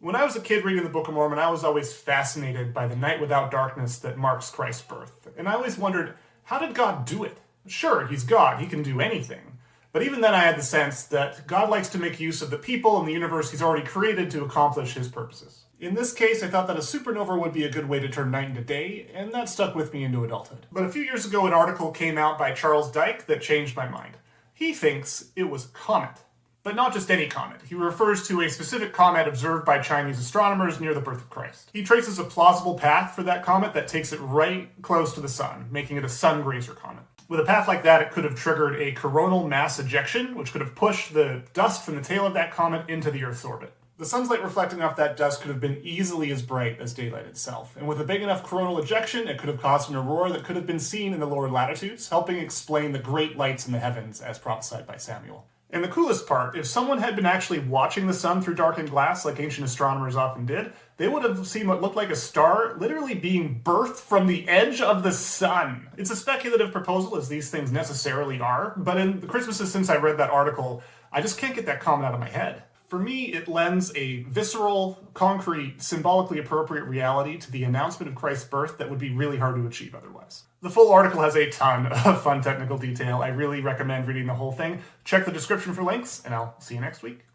When I was a kid reading the Book of Mormon, I was always fascinated by the night without darkness that marks Christ's birth. And I always wondered, how did God do it? Sure, he's God, he can do anything. But even then I had the sense that God likes to make use of the people and the universe he's already created to accomplish his purposes. In this case, I thought that a supernova would be a good way to turn night into day, and that stuck with me into adulthood. But a few years ago, an article came out by Charles Dike that changed my mind. He thinks it was a comet. But not just any comet. He refers to a specific comet observed by Chinese astronomers near the birth of Christ. He traces a plausible path for that comet that takes it right close to the sun, making it a sun grazer comet. With a path like that, it could have triggered a coronal mass ejection, which could have pushed the dust from the tail of that comet into the Earth's orbit. The sun's light reflecting off that dust could have been easily as bright as daylight itself, and with a big enough coronal ejection, it could have caused an aurora that could have been seen in the lower latitudes, helping explain the great lights in the heavens as prophesied by Samuel. And the coolest part, if someone had been actually watching the sun through darkened glass, like ancient astronomers often did, they would have seen what looked like a star literally being birthed from the edge of the sun. It's a speculative proposal, as these things necessarily are, but in the Christmases since I read that article, I just can't get that comment out of my head. For me, it lends a visceral, concrete, symbolically appropriate reality to the announcement of Christ's birth that would be really hard to achieve otherwise. The full article has a ton of fun technical detail. I really recommend reading the whole thing. Check the description for links, and I'll see you next week.